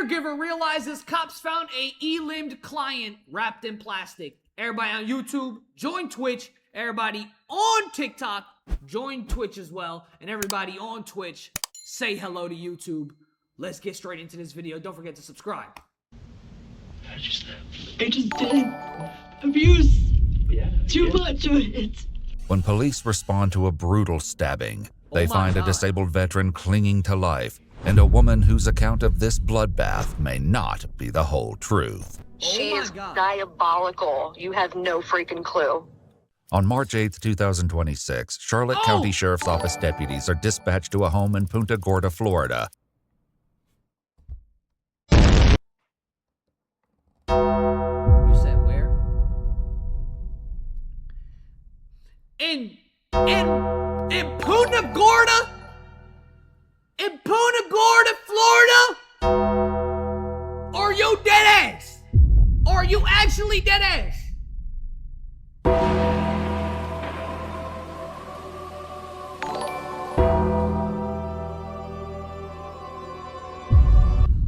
caregiver realizes cops found a e-limbed client wrapped in plastic. Everybody on YouTube, join Twitch. Everybody on TikTok, join Twitch as well. And everybody on Twitch, say hello to YouTube. Let's get straight into this video. Don't forget to subscribe. I just did abuse. Yeah. Too much of it. When police respond to a brutal stabbing, they find a disabled veteran clinging to life and a woman whose account of this bloodbath may not be the whole truth. She is diabolical. You have no freaking clue. On March 8, 2026, Charlotte County Sheriff's Office deputies are dispatched to a home in Punta Gorda, Florida. You said where? In Punta Gorda? In Punta Gorda, Florida? Are you dead ass? Are you actually dead ass?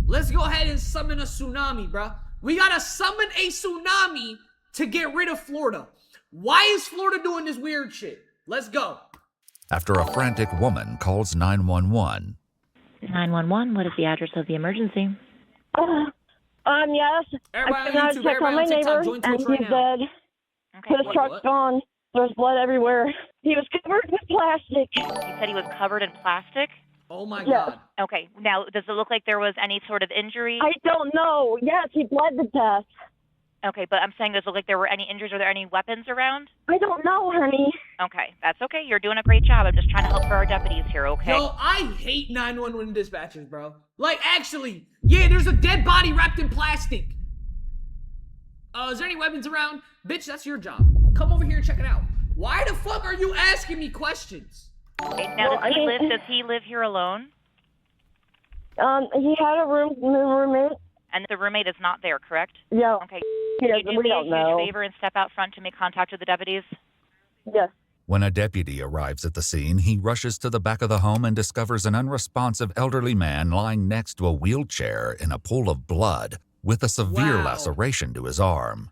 Let's go ahead and summon a tsunami, bruh. We gotta summon a tsunami to get rid of Florida. Why is Florida doing this weird shit? Let's go. After a frantic woman calls 911. 911, what is the address of the emergency? Yes. Everybody I on YouTube, check everybody on my on TikTok, neighbor, join and Twitch he's right now. dead. Okay. His truck's gone. There's blood everywhere. He was covered with plastic. You said he was covered in plastic? Oh my Yes. God. Okay, now, does it look like there was any sort of injury? I don't know. Yes, he bled to death. Okay, but I'm saying, does it look like there were any injuries? Are there any weapons around? I don't know, honey. Okay, that's okay. You're doing a great job. I'm just trying to help for our deputies here, okay? Yo, I hate 911 dispatchers, bro. Like, actually, yeah, there's a dead body wrapped in plastic. Is there any weapons around? Bitch, that's your job. Come over here and check it out. Why the fuck are you asking me questions? Okay, now, Well, does he live here alone? He had a roommate. And the roommate is not there, correct? Yeah. Okay. Yes, Can you do we me a don't huge know. favor and step out front to make contact with the deputies? Yes. When a deputy arrives at the scene, he rushes to the back of the home and discovers an unresponsive elderly man lying next to a wheelchair in a pool of blood with a severe laceration to his arm.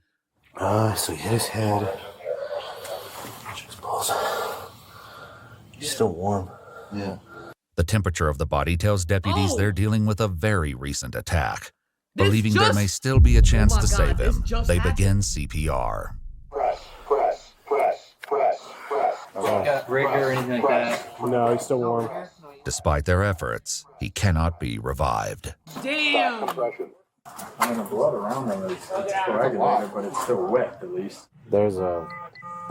So he hit his head. His balls. He's still warm. Yeah. The temperature of the body tells deputies they're dealing with a very recent attack. This Believing there just- may still be a chance my to God, save this him, just they happened. begin CPR. Press. Got rigor or anything like that? No, he's still warm. Despite their efforts, he cannot be revived. Damn. I mean, the blood around them is coagulated, but it's still wet at least. There's the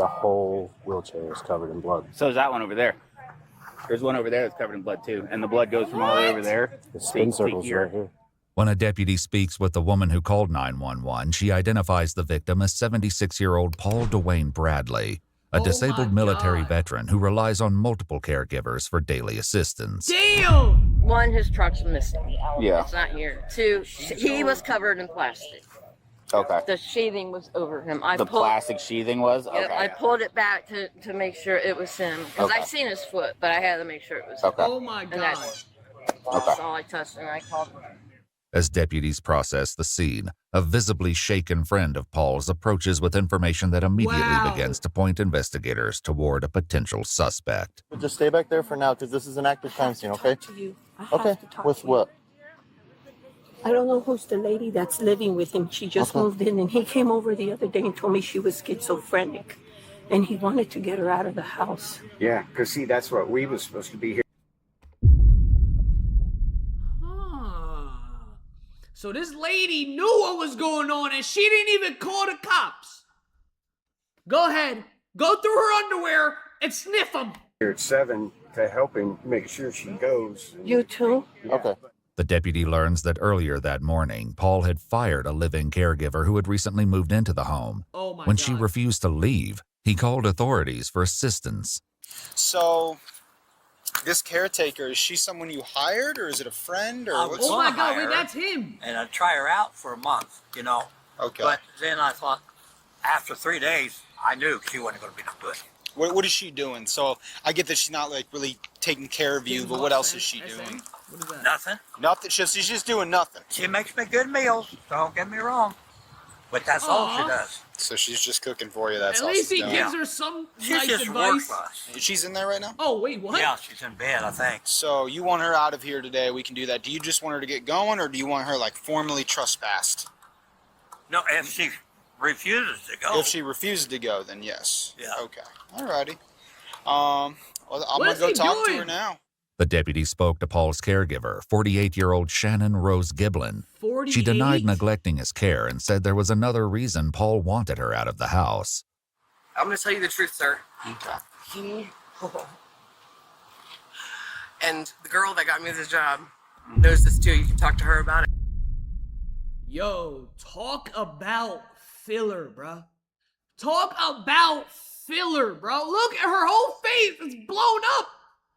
whole wheelchair is covered in blood. So is that one over there. There's one over there that's covered in blood too, and the blood goes from all the way over there. The spin circle's here. right here. When a deputy speaks with the woman who called 911, she identifies the victim as 76-year-old Paul Dwayne Bradley, a disabled military veteran who relies on multiple caregivers for daily assistance. Damn. One, his truck's missing. Yeah. It's not here. Two, he was covered in plastic. Okay. The sheathing was over him. I The pulled, plastic sheathing was? Yep, Okay. I pulled it back to make sure it was him. Because Okay. I seen his foot, but I had to make sure it was him. Okay. Oh my And God. that's all I touched, and I called him. As deputies process the scene, a visibly shaken friend of Paul's approaches with information that immediately begins to point investigators toward a potential suspect. Just stay back there for now, because this is an active crime scene, okay? Okay. With what? I don't know who's the lady that's living with him. She just moved in, and he came over the other day and told me she was schizophrenic, and he wanted to get her out of the house. Yeah, because see, that's what we was supposed to be here. So this lady knew what was going on and she didn't even call the cops. Go ahead. Go through her underwear and sniff them. Here at 7 to help him make sure she goes. You too? Okay. The deputy learns that earlier that morning, Paul had fired a live-in caregiver who had recently moved into the home. Oh my When God. she refused to leave, he called authorities for assistance. So, this caretaker, is she someone you hired, or is it a friend, or what's? Oh my God, wait, that's him. And I'd try her out for a month, you know. Okay. But then I thought, after 3 days, I knew she wasn't going to be no good. What is she doing? So I get that she's not like really taking care of you, but what else is she doing? What is that? Nothing. Nothing. She's just doing nothing. She makes me good meals. Don't get me wrong. But that's all she Aw. does. So she's just cooking for you. That's At all least she's he doing. gives her some She nice just advice. works us. She's in there right now? Oh, wait, what? Yeah, she's in bed, I think. So you want her out of here today? We can do that. Do you just want her to get going, or do you want her like formally trespassed? No, if she refuses to go. If she refuses to go, then yes. Yeah. Okay. Alrighty. Well, I'm What gonna is go he talk to doing? her now. The deputy spoke to Paul's caregiver, 48-year-old Shannon Rose Giblin. 48? She denied neglecting his care and said there was another reason Paul wanted her out of the house. I'm going to tell you the truth, sir. Okay. He... And the girl that got me this job knows this too. You can talk to her about it. Yo, talk about filler, bruh. Talk about filler, bro. Look at her whole face. It's blown up.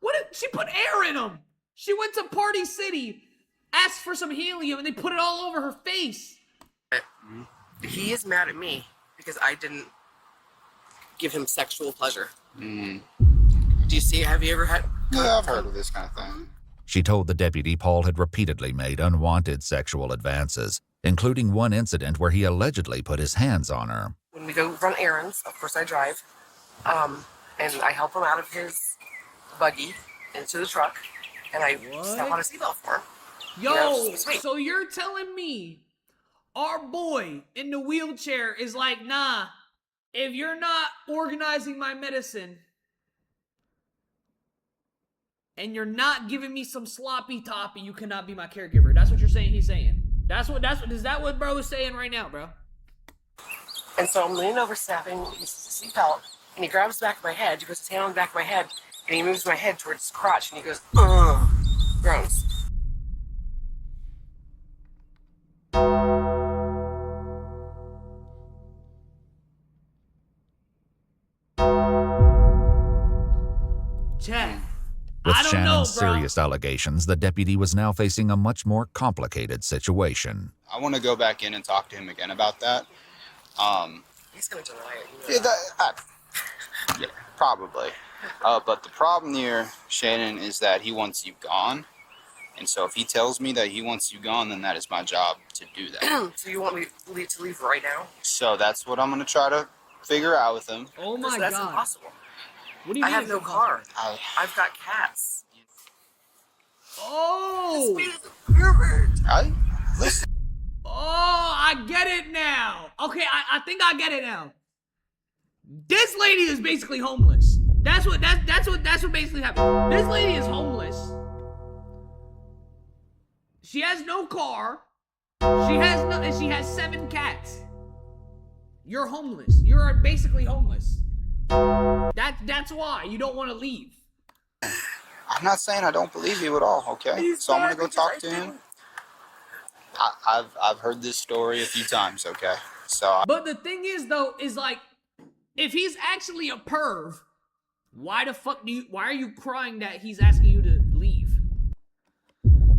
What did she put air in them? She went to Party City, asked for some helium, and they put it all over her face. He is mad at me because I didn't give him sexual pleasure. Mm. Do you see? Have you ever had... Yeah, I've heard of this kind of thing. She told the deputy Paul had repeatedly made unwanted sexual advances, including one incident where he allegedly put his hands on her. When we go run errands, of course I drive, and I help him out of his buggy into the truck, and I snap on a seatbelt for him. Yo, You know, sweet. so you're telling me our boy in the wheelchair is like, nah, if you're not organizing my medicine and you're not giving me some sloppy toppy, you cannot be my caregiver. That's what you're saying he's saying. Is that what bro is saying right now, bro? And so I'm leaning over, snapping his seatbelt, and he grabs the back of my head. He puts his hand on the back of my head, and he moves my head towards his crotch, and he goes, ugh, groans. Chad, With I don't Shannon's know, bro. serious allegations, the deputy was now facing a much more complicated situation. I want to go back in and talk to him again about that. He's going to deny it. You know Yeah, probably. But the problem here, Shannon, is that he wants you gone. And so if he tells me that he wants you gone, then that is my job to do that. So you want me to leave right now? So that's what I'm going to try to figure out with him. Oh my That's god. impossible. What do you I mean have it's no impossible? car. I've got cats. Oh! This man is a pervert. Listen. Oh, I get it now. Okay, I think I get it now. This lady is basically homeless. That's what basically happened. This lady is homeless. She has no car. And she has 7 cats. You're homeless. You're basically homeless. That's why you don't want to leave. I'm not saying I don't believe you at all, okay? So I'm going to go talk to him. I've heard this story a few times, okay? So But the thing is, though, is like, if he's actually a perv, why are you crying that he's asking you to leave?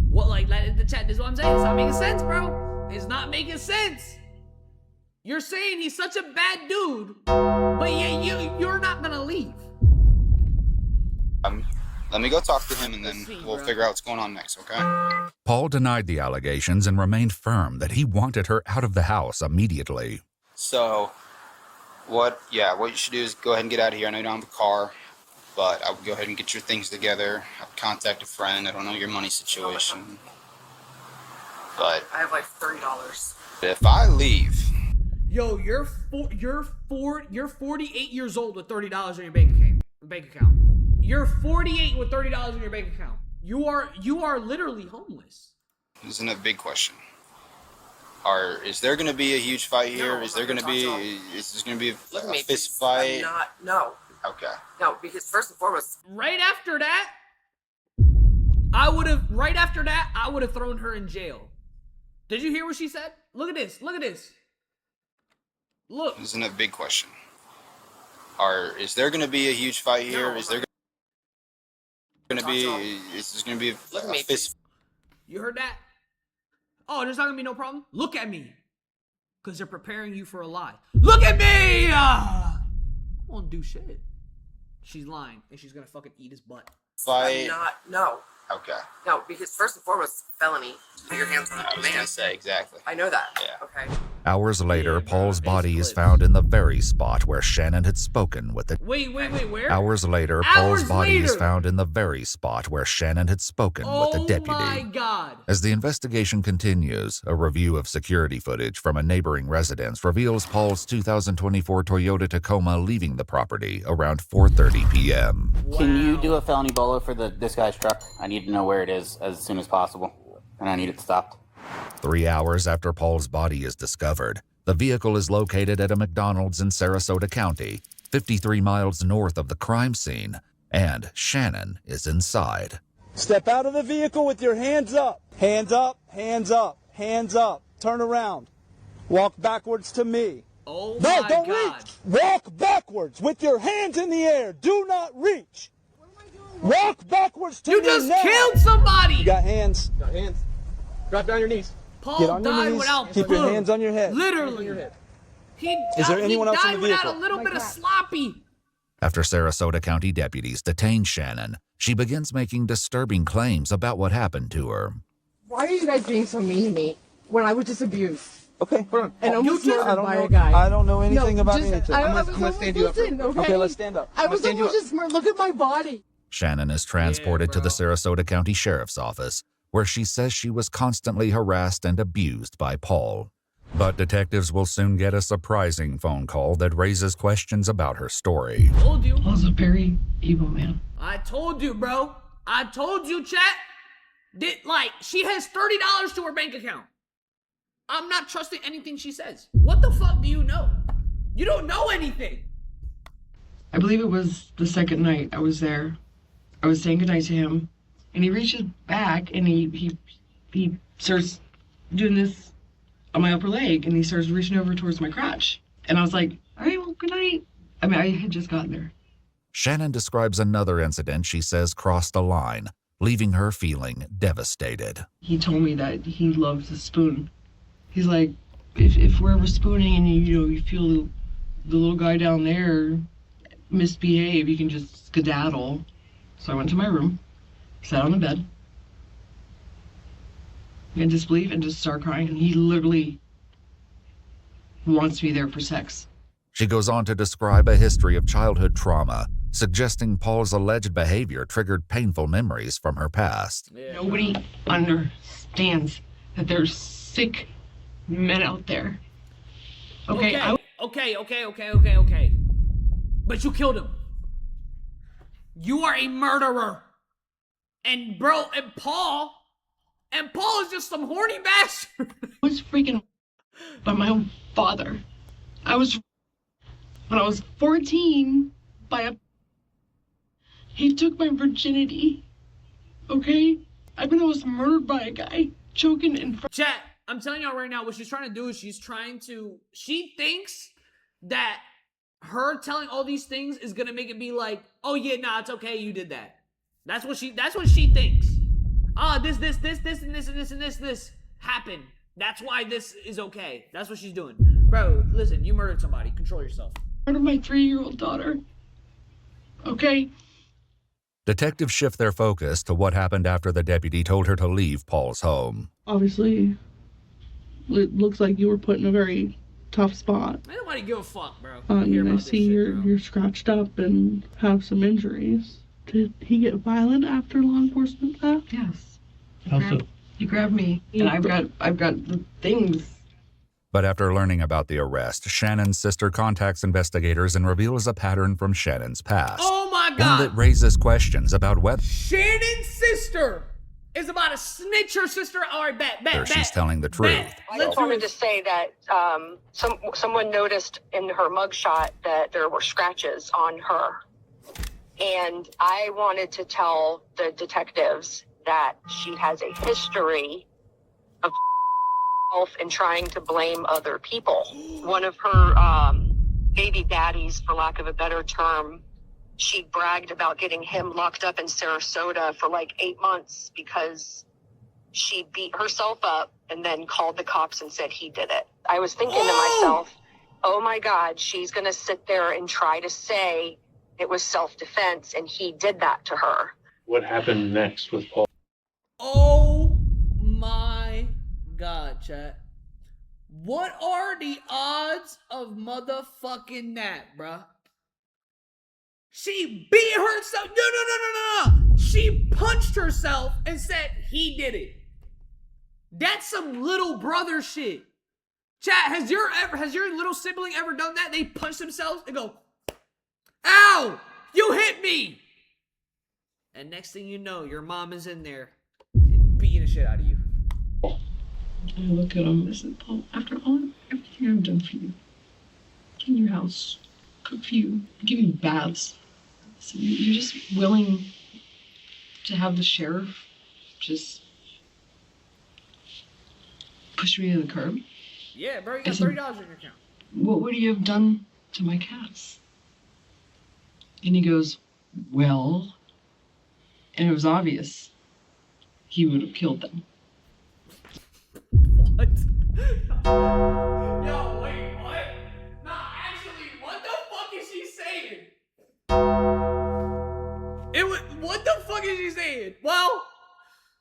What, like the chat, this is what I'm saying. It's not making sense, bro. It's not making sense. You're saying he's such a bad dude, but you're not gonna leave. let me go talk to him, and then we'll figure out what's going on next, okay? Paul denied the allegations and remained firm that he wanted her out of the house immediately. So, what you should do is go ahead and get out of here. I know you don't have a car, but I would go ahead and get your things together. I would contact a friend. I don't know your money situation. But I have like $30. if I leave... Yo, you're 48 years old with $30 in your bank account. You're 48 with $30 in your bank account. You are literally homeless. This is a big question. Is there going to be a huge fight here? No, is this going to be Look at a me. fist fight? No. Okay. No, because first and foremost, Right after that, I would have thrown her in jail. Did you hear what she said? Look at this. Look. This is a big question. Is there going to be a huge fight here? Is this going to be Look at a me. fist? You heard that? Oh, there's not gonna be no problem? Look at me. Because they're preparing you for a lie. Look at me! I won't do shit. She's lying, and she's gonna fucking eat his butt. fight? No. Okay. No, because first and foremost, felony. Put your hands on I the was gonna man. say exactly. I know that. Yeah. Okay. Hours later, Yeah, Paul's bro, body it's is clips. found in the very spot where Shannon had spoken with the. Wait, where? Hours later, Paul's Hours body is later. found in the very spot where Shannon had spoken with the deputy. Oh my God. As the investigation continues, a review of security footage from a neighboring residence reveals Paul's 2024 Toyota Tacoma leaving the property around 4:30 p.m. Can you do a felony bolo for this guy's truck? I need to know where it is as soon as possible, and I need it stopped. 3 hours after Paul's body is discovered, the vehicle is located at a McDonald's in Sarasota County, 53 miles north of the crime scene, and Shannon is inside. Step out of the vehicle with your hands up. Hands up, hands up, hands up. Turn around. Walk backwards to me. Oh No, my don't God. reach. Walk backwards with your hands in the air. Do not reach. Walk backwards to me You just now. killed somebody. You got hands. Got hands. Drop down your knees. Paul Get on your died knees. without Keep poo. your hands on your head. Literally. Is there anyone else in died the without vehicle? a little bit of sloppy. After Sarasota County deputies detain Shannon, she begins making disturbing claims about what happened to her. Why are you guys being so mean to me when I was just abused? Okay. And almost I murdered don't by know. a guy. I don't know anything about just- anything. I I'm was gonna stand you up. listen, okay? Okay, let's stand up. I was almost just look at my body. Shannon is transported to the Sarasota County Sheriff's Office, where she says she was constantly harassed and abused by Paul. But detectives will soon get a surprising phone call that raises questions about her story. Told you. Paul's a very evil man. I told you, bro. I told you, chat. She has $30 to her bank account. I'm not trusting anything she says. What the fuck do you know? You don't know anything. I believe it was the second night I was there. I was saying goodnight to him, and he reaches back and he starts doing this on my upper leg, and he starts reaching over towards my crotch. And I was like, all right, well, good night. I mean, I had just gotten there. Shannon describes another incident she says crossed a line, leaving her feeling devastated. He told me that he loves to spoon. He's like, if we're ever spooning and you feel the little guy down there misbehave, you can just skedaddle. So I went to my room, sat on the bed, and disbelief and just start crying. And he literally wants me there for sex. She goes on to describe a history of childhood trauma, suggesting Paul's alleged behavior triggered painful memories from her past. Nobody understands that there's sick men out there. Okay. Okay. But you killed him. You are a murderer. And Paul is just some horny bastard. I was freaking by my own father. When I was 14, he took my virginity. Okay? I was murdered by a guy, choking in front. Chat, I'm telling y'all right now, what she's trying to do is she thinks that her telling all these things is gonna make it be like, oh yeah, nah, it's okay, you did that. That's what she thinks. This happened. That's why this is okay. That's what she's doing. Bro, listen, you murdered somebody. Control yourself. Murdered my 3-year-old daughter. Okay? Detectives shift their focus to what happened after the deputy told her to leave Paul's home. Obviously, it looks like you were put in a very tough spot. I don't want to give a fuck, bro. I see you're scratched up and have some injuries. Did he get violent after law enforcement left? Yes. You grabbed me, and I've got the things. But after learning about the arrest, Shannon's sister contacts investigators and reveals a pattern from Shannon's past. Oh my One God! that raises questions about whether Shannon's sister is about to snitch her sister. All right, bet. she's telling the truth. I just wanted to say that someone noticed in her mugshot that there were scratches on her. And I wanted to tell the detectives that she has a history of and trying to blame other people. One of her baby daddies, for lack of a better term, she bragged about getting him locked up in Sarasota for like 8 months because she beat herself up and then called the cops and said he did it. I was thinking to myself, oh my God, she's going to sit there and try to say it was self-defense and he did that to her. What happened next with Paul? Oh my God, chat. What are the odds of motherfucking that, bruh? She beat herself. No. She punched herself and said he did it. That's some little brother shit. Chat, has your little sibling ever done that? They punch themselves and go, ow, you hit me. And next thing you know, your mom is in there and beating the shit out of you. I look at him and said, Paul, after everything I've done for you, clean your house, cook for you, give you baths, so you're just willing to have the sheriff just push me to the curb? Yeah, bro, you got $30 in your account. What would you have done to my cats? And he goes, well, and it was obvious he would have killed them. What? Yo, wait, what? Nah, actually, what the fuck is she saying? What the fuck is she saying? Well,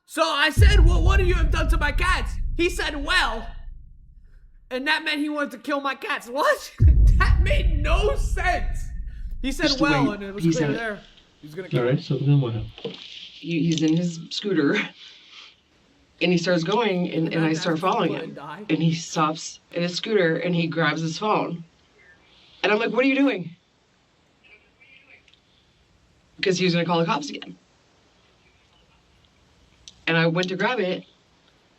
so I said, well, what do you have done to my cats? He said, well, and that meant he wanted to kill my cats. What? That made no sense. He said, well, and it was clear there. He's gonna kill. All right, so then what happened? He's in his scooter, and he starts going, and I start following him. And he stops in his scooter, and he grabs his phone. And I'm like, what are you doing? Because he was going to call the cops again. And I went to grab it, and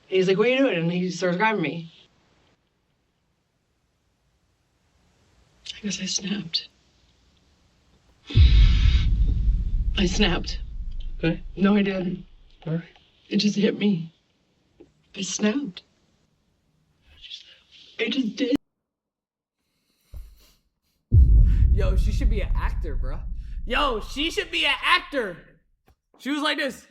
he's like, what are you doing? And he starts grabbing me. I guess I snapped. I snapped. Okay. No, I didn't. All right. It just hit me. I snapped. I just did. Yo, she should be an actor, bro. Yo, she should be an actor. She was like this.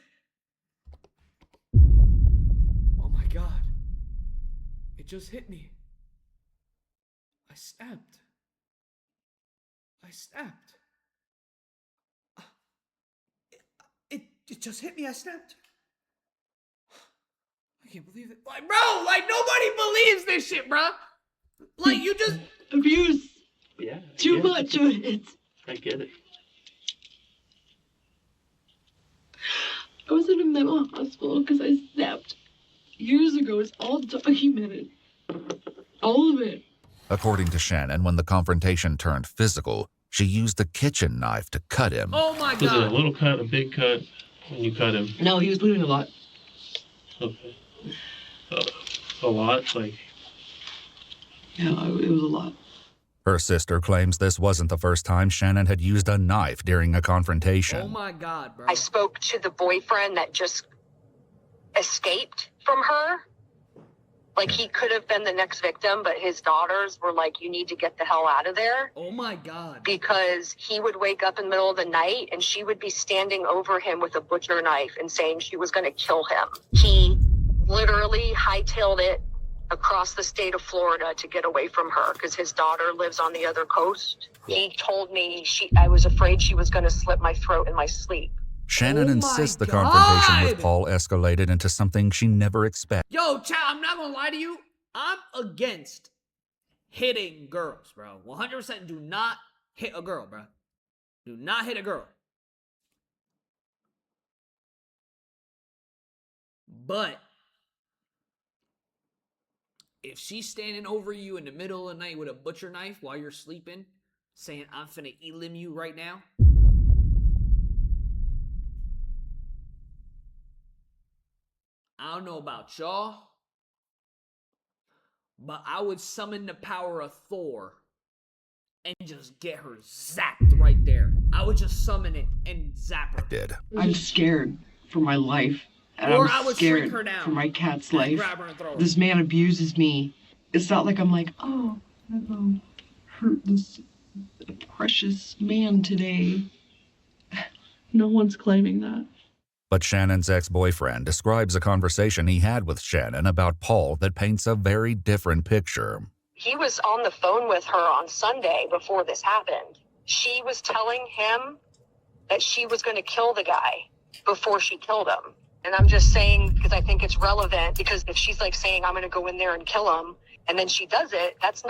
Oh my God. It just hit me. I snapped. I snapped. It just hit me. I snapped. I can't believe it. Like, bro, like, nobody believes this shit, bro. Like, you just abuse. Yeah. Too much of it. I get it. I was in a mental hospital because I snapped years ago. It's all documented. All of it. According to Shannon, when the confrontation turned physical, she used a kitchen knife to cut him. Oh my God. Was it a little cut, a big cut when you cut him? No, he was bleeding a lot. Okay. A lot? Like? Yeah, it was a lot. Her sister claims this wasn't the first time Shannon had used a knife during a confrontation. Oh my God, bro. I spoke to the boyfriend that just escaped from her. Like, he could have been the next victim, but his daughters were like, you need to get the hell out of there. Oh my God. Because he would wake up in the middle of the night and she would be standing over him with a butcher knife and saying she was going to kill him. He literally hightailed it across the state of Florida to get away from her because his daughter lives on the other coast. He told me I was afraid she was going to slit my throat in my sleep. Shannon insists the confrontation with Paul escalated into something she never expected. Yo, chat, I'm not gonna lie to you. I'm against hitting girls, bro. 100% do not hit a girl, bro. Do not hit a girl. But if she's standing over you in the middle of the night with a butcher knife while you're sleeping, saying, I'm finna elim you right now, I don't know about y'all, but I would summon the power of Thor and just get her zapped right there. I would just summon it and zap her. I'm scared for my life. And Or I'm I would scared shrink her down for my cat's and life. grab her and throw her. This man abuses me. It's not like I'm like, oh, I've hurt this precious man today. No one's claiming that. But Shannon's ex-boyfriend describes a conversation he had with Shannon about Paul that paints a very different picture. He was on the phone with her on Sunday before this happened. She was telling him that she was going to kill the guy. before she killed him. And I'm just saying, because I think it's relevant, because if she's like saying, I'm going to go in there and kill him, and then she does it, that's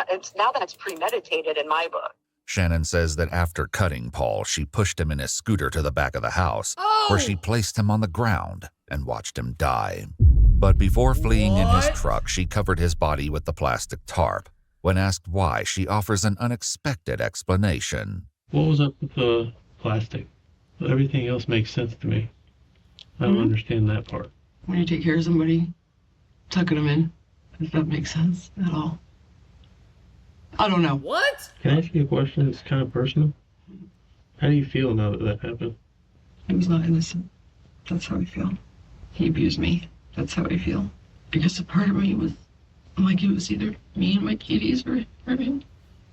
premeditated in my book. Shannon says that after cutting Paul, she pushed him in his scooter to the back of the house, Oh! where she placed him on the ground and watched him die. But before fleeing in his truck, she covered his body with the plastic tarp. When asked why, she offers an unexpected explanation. What was up with the plastic? Everything else makes sense to me. I don't understand that part. When you take care of somebody, tucking them in, does that make sense at all? I don't know. What? Can I ask you a question? It's kind of personal. How do you feel now that that happened? He was not innocent. That's how I feel. He abused me. That's how I feel. Because a part of me was like it was either me and my kitties or him.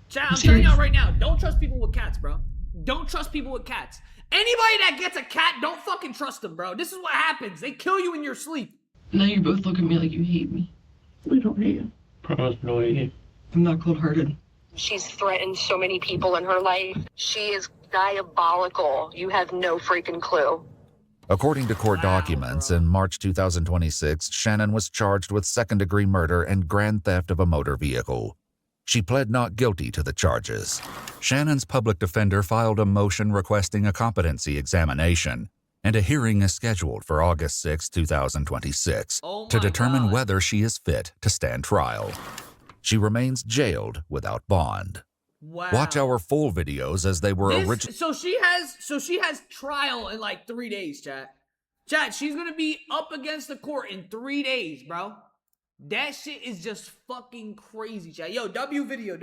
Chat, I'm telling y'all right now, don't trust people with cats, bro. Don't trust people with cats. Anybody that gets a cat, don't fucking trust them, bro. This is what happens. They kill you in your sleep. Now you both look at me like you hate me. We don't hate you. Promise me no hate you. I'm not cold-hearted. She's threatened so many people in her life. She is diabolical. You have no freaking clue. According to court documents, in March 2026, Shannon was charged with second-degree murder and grand theft of a motor vehicle. She pled not guilty to the charges. Shannon's public defender filed a motion requesting a competency examination, and a hearing is scheduled for August 6, 2026, to determine whether she is fit to stand trial. She remains jailed without bond. Wow. Watch our full videos as they were originally. So she has trial in like 3 days, chat. Chat, she's gonna be up against the court in 3 days, bro. That shit is just fucking crazy, chat. Yo, W video.